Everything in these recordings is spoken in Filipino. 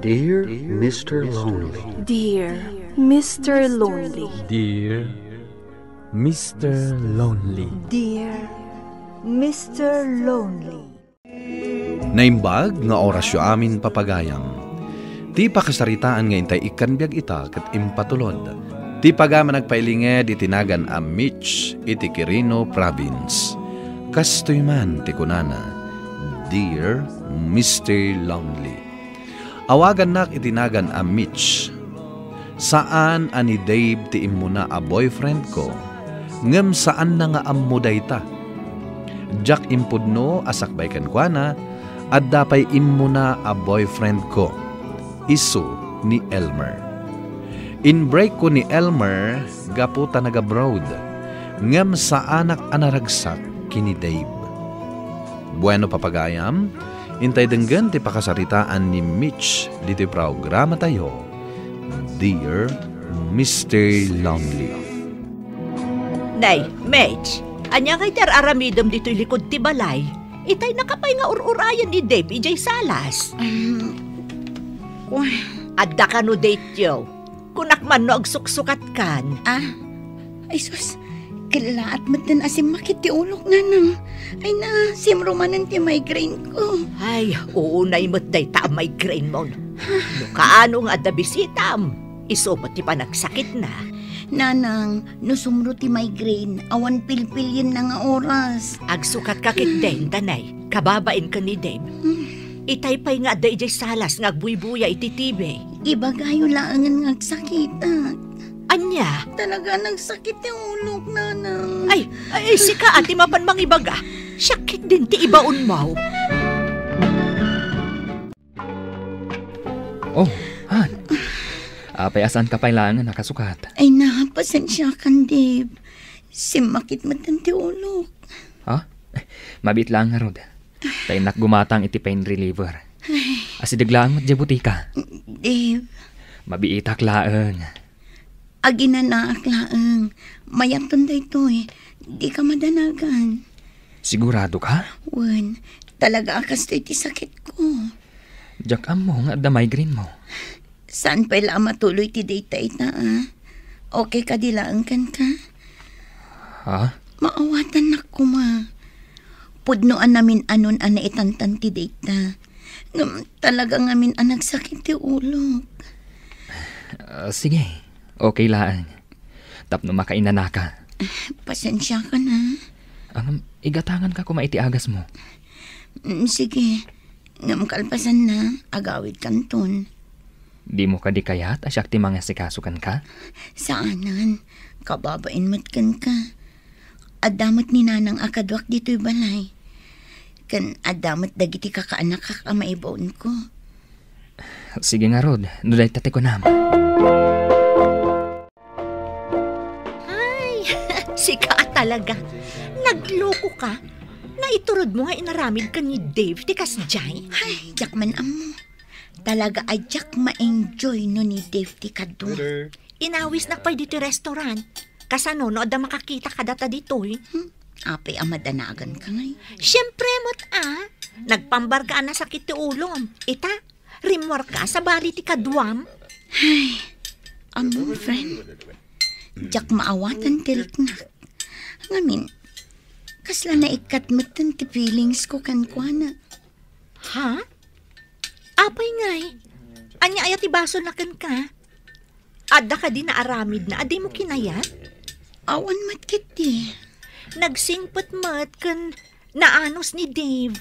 Dear Mr. Lonely. Dear Mr. Lonely. Dear Mr. Lonely. Dear Mr. Lonely. Naimbag nga orasyo amin papagayam. Ti pakasaritaan nga intay ikanbiag ita kat impatulod. Ti pagama nagpailinged itinagan a Mitch iti Quirino Province. Kastoy man ti kunana, Dear Mr. Lonely. Awagan nak itinagan a Mitch. Saan ani Dave ti imuna a boyfriend ko? Ngem saan na nga ammo dayta? Jack impudno asakbay ken kuana at dapay imuna a boyfriend ko. Isu ni Elmer. In break ko ni Elmer gaputa nag-abroad. Ngem sa anak anaragsak kini Dave. Bueno papagayam, intay denggan ti pakasaritaan ni Mitch dito programa tayo. Dear Mr. Lonely. Nay, Mitch, anya kay ter aramidom dito'y likod ti balay. Itay nakapay nga ururayan ni Dave ijay salas. Adda ka no date yo. Kunak man no agsuksukat kan. Ay sus, kilaat matan asim makit ti ulok nga nang. Ay na, simrumanan ti migraine ko. Ay, uunay mo't day ta migraine mo. No kaano nga adda bisitam. Iso ti pa nagsakit na. Nanang, no sumro ti migraine, awan pilpilyin na nga oras. Agsukat kakit den, tanay. Kababain ka ni Dave. Itay pa'y nga adda ijay salas nga agbuy-buya iti tibe. Ibagayo laangan nga agsakitan. Anya? Talaga nagsakit yung ulok, nanang. Ay, sika ati mapan mangibaga. Sakit din ti ibaon mo. Oh, Han. Apay asan ka pailangan nakasukat? Ay na, pasensya kan, Dave. Simakit matan ti ulok. Ha? Mabit lang nga, Rod. Tayo nakgumatang iti pain reliever. Asidaglaan mo't jabutika. Dave. Mabiitak laeng. Aginanak laeng. Mayaton da ito eh. Di ka madanagan. Sigurado ka? Wen, talaga akas iti sakit ko. Jack mo nga da migraine mo. Saan pala matuloy ti data ita Okay ka dilaan kan ka? Ha? Maawatan na ko ma. Pudnoan namin anon ana itantan ti data. Talaga ngamin anak sakit ti ulok. Sige, okay lang. Tapno makainana ka. Pasensya ka na. Igatangan ka kung maiti agas mo. Sige, ngam kalpasan na, agawid kanton. Di mo ka di kayat asyak ti mga sikasukan ka? Saanan, kababain matkan ka. Adamot ni nanang akadwak dito'y balay. Kan adamot dagiti kakaanak kakamaibon ko. Sige nga, Rod. Nuday tate ko naman. Ay, sika talaga. Nagloko ka. Naiturod mo nga inaramid ka ni Dave ti kasjay. Ay, jak man amo. Talaga ajak ma-enjoy no ni Dave ti kadwa. Inawis na pa dito restaurant. Kasano no ada makakita ka data dito eh. Apay amadanagan ka ngay. Siyempre mo't nagpambar ka na sakit ti ulom. Ita, rimwar ka sa bali ti kadwam. Ay, amo friend. Jak maawatan tilknak. Ngamin, kasla na ikat matan ti feelings ko kan kuana. Ha? Apay ngay. Anya ayat ibaso na kan ka. Adda ka din na aramid na aday mo kinayat. Awan matkiti. Nagsingpot-mat kan naanos ni Dave.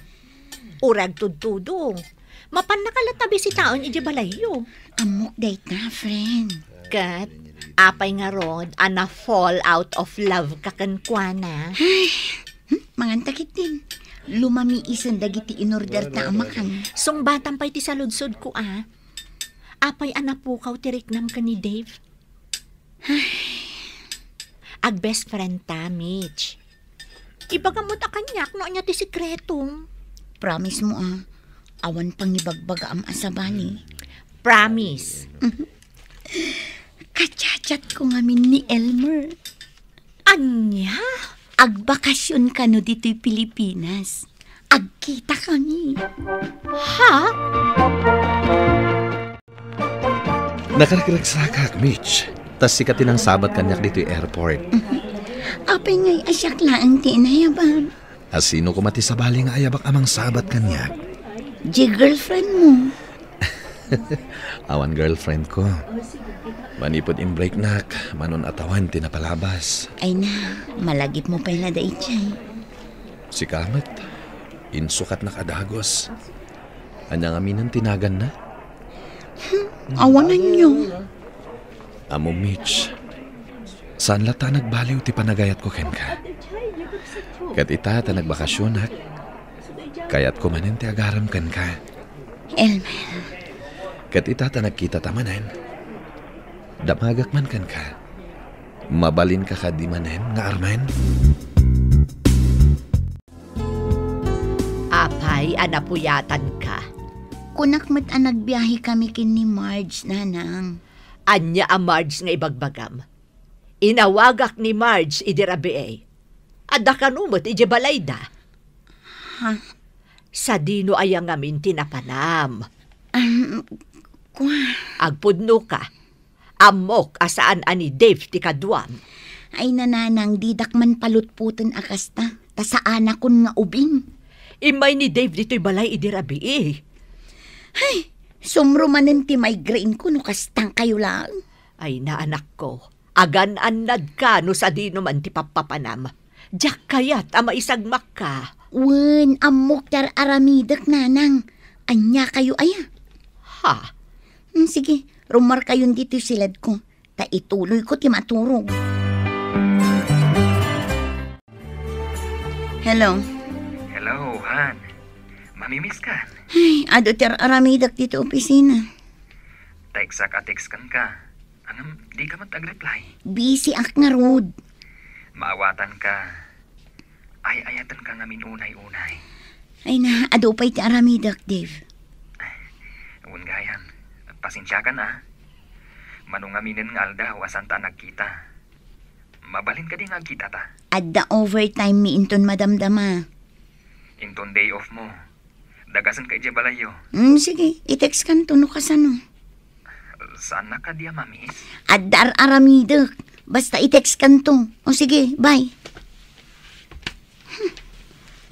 Urag tudtudo. Mapan nakalatabi si taon iji balayo. Amok date na, friend. Kat, apay nga rod, ana fall out of love kakankwana. Ay, mangantakit din. Lumami isan dagiti inorder ta amakan. Song batang pa'y ti saludsod ko Apay anapukaw tiriknam ka ni Dave. Ag best friend ta, Mitch. Ibagamot a kanyak no anya ti sikretong. Promise mo awan pang ibagbaga am asabani. Promise. Kacachat ko ngamin ni Elmer. Anya? Agbakasyon ka no dito'y Pilipinas. Agkita kami. Ha? Nakaragsakat, Mitch. Tas sikatin ang sabat kanyak dito yung airport. Apay ngay asyak laang tinayabang. Asino ko mati sa bali nga ayabak amang sabat kanyak. Girlfriend mo. Awan girlfriend ko. Manipod in break nak, manon atawan tinapalabas. Ay na, malagip mo pa na da itchay. Si Kamat, insukat na kadagos. Anyang aminan tinagan na. Awanan nyo. Amo Mitch, saan lata nagbaliw ti panagayat ko ken ka? Kat ita ta nagbakasyon hak, kayat ko manin ti agaram ken ka. Elmer, Kat ita ta nagkita tamanan, damagak man ken ka. Mabalin ka ka di manen nga arman. Apay, anapuyatan ka. kunak mat ang nagbiyahe kami kin ni Marge, nanang. Anya ang Marge nga ibagbagam. Inawagak ni Marge idirabi Adda kanumot ijebalayda. Ha? Sa dino ayang ngamin tinapanam. Kwa? Agpudno ka. Amok asaan ani Dave ti kaduam. Ay nananang didak man palutputon akasta. Ta saan akon nga ubing. Imay ni Dave dito'y balay idirabi Ay, sumro manen ti migraine ko no kastang kayo lang. Ay na anak ko, agan-anad ka no sa dino man ti papapanam. Diyak kayat ama isagmak ka. Wen, amok tar aramidak nanang. Anya kayo aya. Ha? Sige, rumar kayon dito silad ko. Ta ituloy ko ti maturog. Hello. Hello, Han. Mamimiss ka. Ay, ado tar aramidak dito opisina. Text kan ka. Anam, di ka man tag-reply. Busy ak nga road. Maawatan ka. Ay-ayatan ka ngamin unay-unay. Ay na, ado pa'y ti aramidak, Dave. Uwan gayan. Pasensya ka na. Manong aminin nga aldaw asan ta nagkita. Mabalin ka din nga kita ta. Adda overtime mi inton madamdama. Inton day off mo. Dagasan ka balayo. Sige, i-text kan to no kasano. Saan na ka diya, mamis? Adda aramidak. Basta i-text kan to. O sige, bye.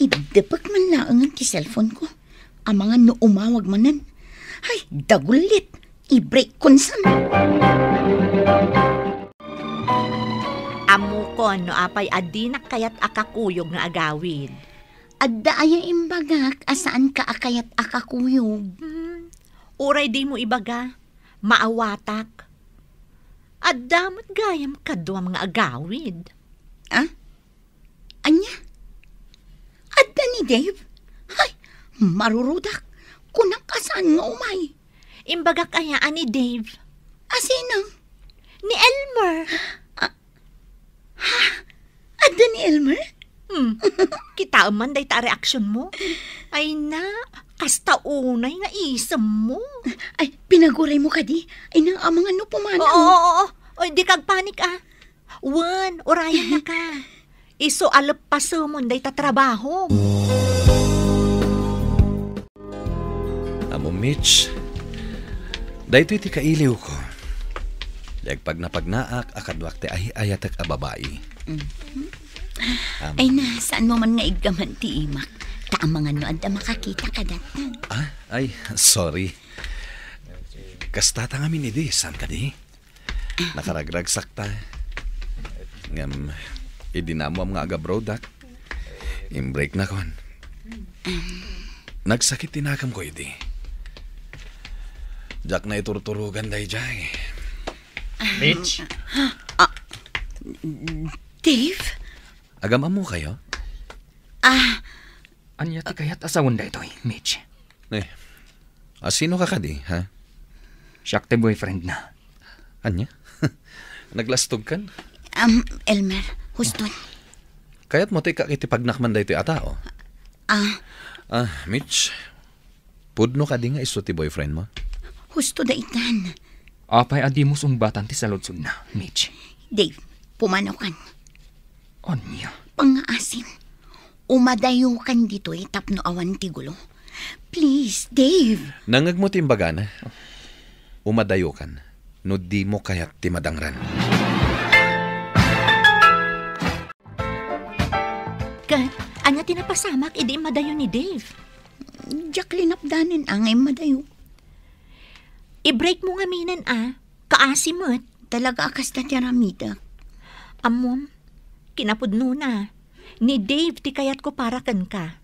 Idapak man laangan ti cellphone ko. Ang mga no umawag manan. Ay, dagulit. I-break konsan. Amo ko no apay adinak kayat akakuyog nga agawin. Adda aya imbagak asaan ka akayat akakuyog. Uray di mo ibaga. Maawatak. Addamat gayam kadwa mga agawid. Anya? Adda ni Dave? Ay, marurudak. Kunang kasaan nga umay. Imbagak ayaan ni Dave. Asinang? Ni Elmer. Adda ni Elmer? Kita man day ta reaksyon mo. Ay na, kasta unay nga isam mo. Ay, pinaguray mo ka di. Ay nang amang ano pumanaw. Oo. O, di kag panik Wan, orayan na ka. Iso alap pa sumon day ta trabaho. Amo Mitch, dahito iti kailiw ko. Pag napagnaak, akadwak ti ayatak a babae. Ay na, saan mo man nga igaman ti imak? Taamang ano adda makakita ka datang. Ay, sorry. Kastata nga minidi, saan ka di? Nakaragragsak ta. Ngam, idinamo ang nga agabrodak. Imbreak na kon. Nagsakit tinakam ko, idi. Jack na iturturugan day jay. Mitch? Dave? Agam mo kayo? Anya ti kayat asawan da ito'y, Mitch? Sino ka di, ha? Siyak ti boyfriend na. Anya? Naglastog kan? Elmer, huston. Kayat mo tayo kakitipagnakman da ito'y atao? Mitch, pudno ka di nga iso ti boyfriend mo? Husto da itan. Apay adi mo sungbatan ti saludsod na, Mitch. Dave, pumanaw kan. Anya? Pangaasin. Umadayo kan dito tapno awan ti gulo. Please, Dave. Nangag mo timbaga na. Umadayo kan. no di mo kayat ti madangran. Kat, anya tinapasamak, idi madayo ni Dave. Jacqueline apdanin angay madayo. I-break mo nga minan kaasimot. Talaga akas na tiyaramida. Amom, kinapudno na. Ni Dave ti kayat ko para kan ka.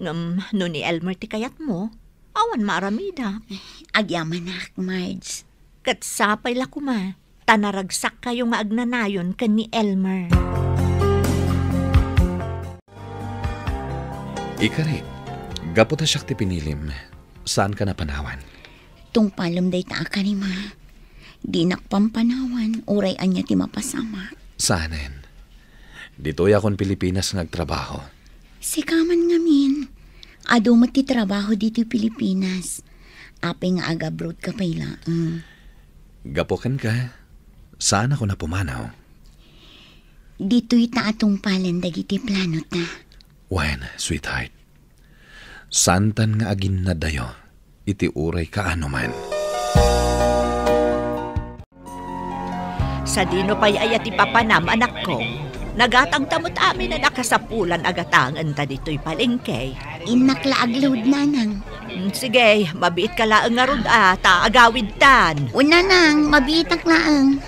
No ni Elmer ti kayat mo, awan maaramida. Agyaman na, Marge. Kat sapay la kuma, tanaragsak kayo nga agnanayon kan ni Elmer. Ikari, gaputa siya ti pinilim. Saan ka napanawan? Tung palom day ta ka ni ma. Di nakpampanawan, uray anya ti mapasama. Saanin? Dito akong Pilipinas nagtrabaho. Sikaman ngamin. Ado mo ti trabaho dito Pilipinas. Apay nga aga-abroad ka pala. Gapukan ka. Saan ako napumanaw? Dito'y taatong palandag iti plano ta. Wen, sweetheart. Santan nga agin na dayo. Iti uray ka ano man. Sa dino pa'y ayat ipapanam, anak ko. Nagatang tamot amin na nakasapulan agatangan ta dito'y palengke. Inaklaagload na nang. Sige, mabiit ka laang nga ron ta agawid tan. Una nang, mabitak laang.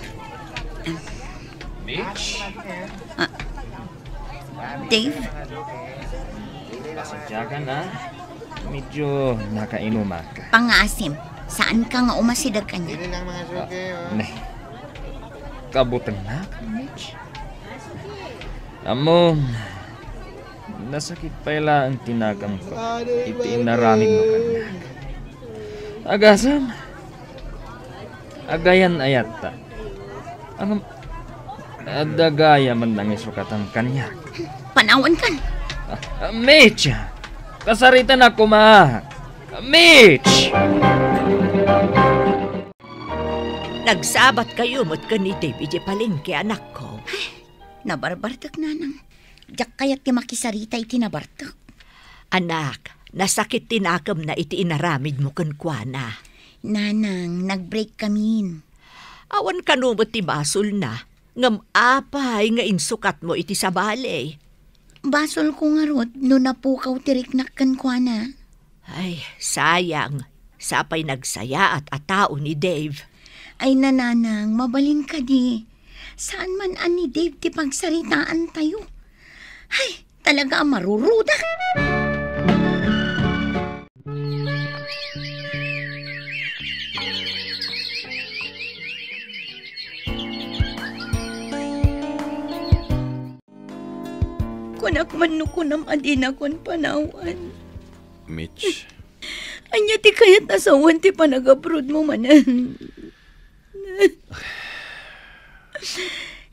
Mitch? Dave? Pasadya ka na. Medyo nakainumak ka. Pangasim, saan ka nga umasidag kanya? Kabutang na ka, Mitch. Amo, nasakit pala ang tinagam ko. Iti inaramid mo kanya. Agasam. Agayan ayata. Ang adagaya man nang isukatan kanya. Panawan ka. Mitch! Kasaritan ako, ma! Mitch! Nagsabat kayo mo't ka ni Dave iti palengke, anak ko. Nabarbartak na nang. Diyak kaya't ti makisarita iti nabartak. Anak, nasakit tinakam na iti inaramid mo kuana. Nanang, nag-break kamin. Awan kanumot ti basol na. Ngam apay nga insukat mo iti sabali. Basol ko nga rod, no napukaw tiriknak kan kuana. Ay, sayang. Sapay nagsaya at atao ni Dave. Ay nananang, mabalin ka di. Saan man ani Dave ti pagsaritaan tayo? Ay, talaga maruruda. Kunak man no kunam adina kon panawan. Mitch? Anya ti kayat nasawan ti panag-abroad mo manan.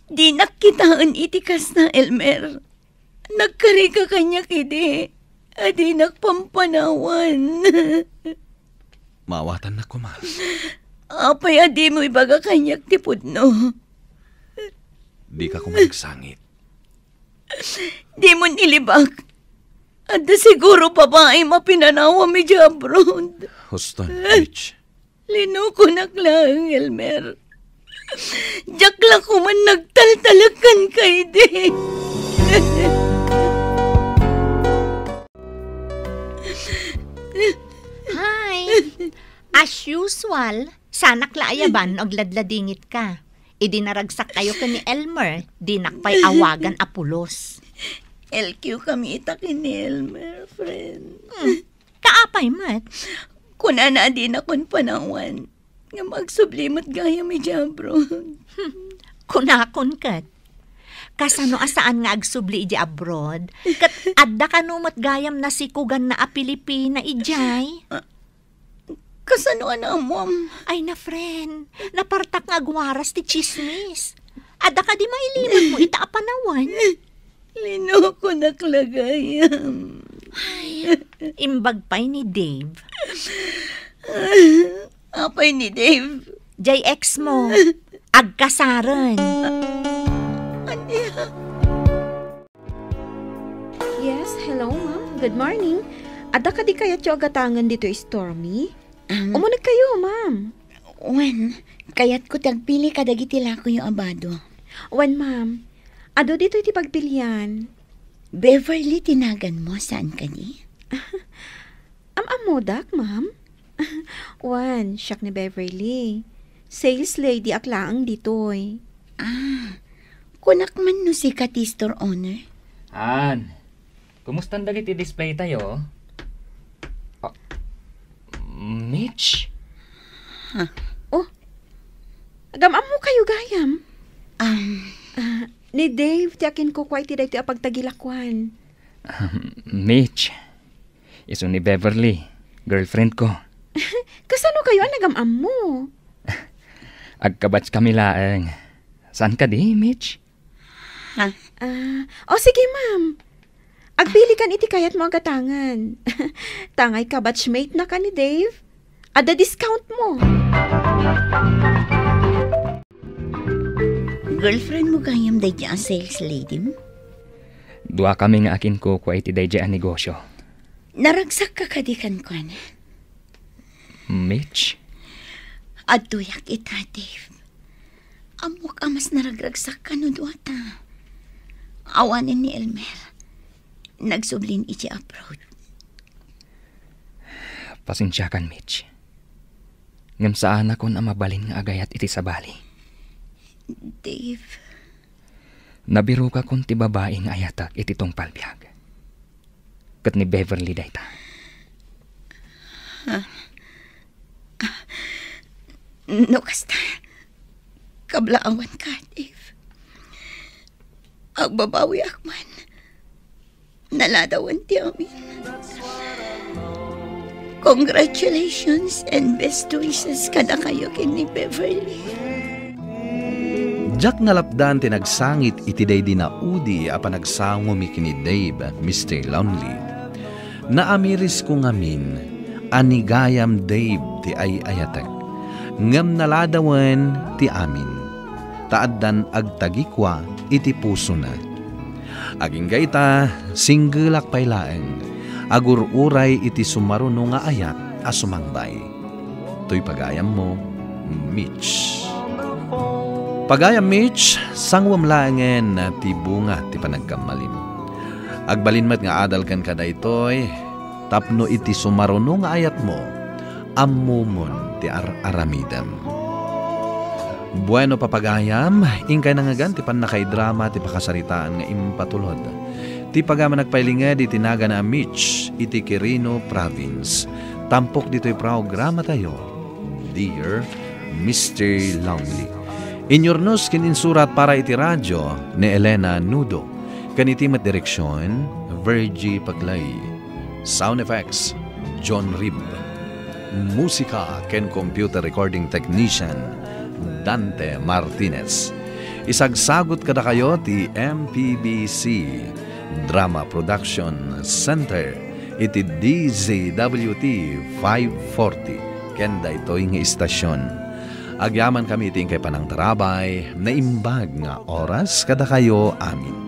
Di nakitaan itikas na, Elmer. Nagkari ka kanya kidi. Adi nakpampanawan. Maawatan na ko, ma. Apay adi mo ibaga kanyak tipod no. Di ka kumagsangit. Di mo nilibak. At siguro babae mapinanawa mi di abroad. Huston, Mitch. Linukunak lang, Elmer. Diyak lang ko man nagtaltalakan kay di. Hi! As usual, sanak laayaban og ladladingit ka. Idinaragsak kayo ka ni Elmer, dinakpay awagan apulos. LQ kami itakin ni Elmer, friend. Kaapay mat. Kuna na din akong panawan. Nga magsublimot gaya mi abroad. Kunakon kat. Kasano asaan nga agsubli iji abroad, kat adda kanumot gayam na sikugan na a Pilipina ijay. Kasano na amom? Ay na friend, napartak nga agwaras ti chismis. Adda ka di mailiman mo ita apanawan. Linoko naklagayam. Ay, imbag pa'y ni Dave. Apay ni Dave. JX mo, agkasaran. Yes, hello ma'am. Good morning. Ada ka di kaya tiyo agatangan dito, Stormy? Umunag kayo, ma'am. When? Kayat ko tagpili kadagiti lako yung abado. Wan, ma'am. Ado dito iti pagpilian. Beverly, tinagan mo. Saan ka ni? Amodak, ma'am. Wan, siyak ni Beverly. Sales lady aklaang ditoy. Kunak man no si kati store owner. An, kumusta ang dagiti display tayo? Mitch? Agamam mo kayo gayam. Um, Ni Dave, tiyakin ko kwa iti dito apagtagilakwan. Mitch. Iso ni Beverly, girlfriend ko. Kasano kayo ang nagamam mo? Agkabats kami laeng. Saan ka di, Mitch? Sige ma'am. Agpili kan iti kayat mo agatangan. Tangay ka batchmate na ka ni Dave. Ada discount mo. Girlfriend mo gayam dadya ang sales lady mo? Dua kami nga akin ko kwa iti dayjay ang negosyo. Naragsak ka kadikan ko na. Mitch? Aduyak ita, Dave. Amok amas naragragsak ka no duwata. Awanin ni Elmer. Nagsublin iti abroad. Pasensya kan, Mitch. Ngam saan ako na mabalin nga agayat iti sabali. Dave. Nabiro ka kung ti babae nga ayatak iti tong palbiag. Kat ni Beverly dayta. No, kasta. Kablaawan ka, Dave. Agbabawi akman. Naladawan ti amin. Congratulations and best wishes kada kayo kini Beverly. Jack nalapdan tinagsangit iti day di na udi a panagsangumi kini Dave, Mr. Lonely. Naamiris ko ngamin, anigayam Dave ti ay ayatek. Ngam naladawan ti amin. Taaddan agtagikwa iti puso na. Aging gayta, singgilak paylaeng. Agururay iti sumaruno nga ayat asumangbay. To'y pagayam mo, Mitch. Pagayam Mitch, sangwam laangen na ti bunga ti panagkamalim. Agbalinmat nga adal kan kada itoy, tapno iti sumaruno nga ayat mo, ammumon ti aramidam. Bueno papagayam, ingkay nangagan ti panakay drama ti pakasaritaan nga impatulod. Ti pagama nagpailinged iti naga na Mitch iti Quirino Province. Tampok dito'y programa tayo, Dear Mr. Lonely. Inyornos kininsurat para iti radyo ni Elena Nudo. Kanitimat direksyon, Virgie Paglay. Sound effects, John Rib. Musika ken computer recording technician, Dante Martinez. Isagsagot kada kayo ti MPBC Drama Production Center iti DZWT 540 kenda ito'y nga istasyon. Agyaman kami iting kay panang tarabay na imbag nga oras kada kayo amin.